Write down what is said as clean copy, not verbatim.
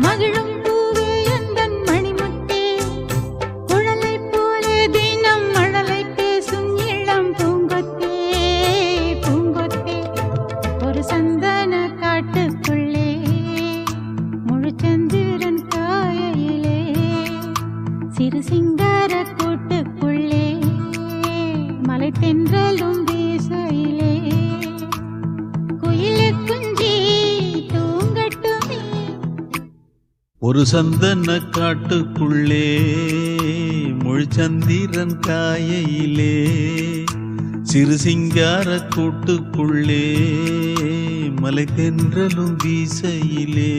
மகிழும் பூவே எந்தன் மணிமுத்தே, குழலை போலே தினம் மழலை பேசும் இளம் பூங்கொத்தே, பூங்கொத்தே. ஒரு சந்தன காட்டுக்குள்ளே முழுச்சந்திரன் காயையிலே, சிறு சிங்கார கூட்டுக்குள்ளே மலை தென்றலும் வீசையிலே, குயிலே குஞ்சி தூங்கட்டுமே. ஒரு சந்தன காட்டுக்குள்ளே முழுச்சந்திரன் காயையிலே, சிறு சிங்கார கூட்டுக்குள்ளே மலை தென்றலும் வீசையிலே.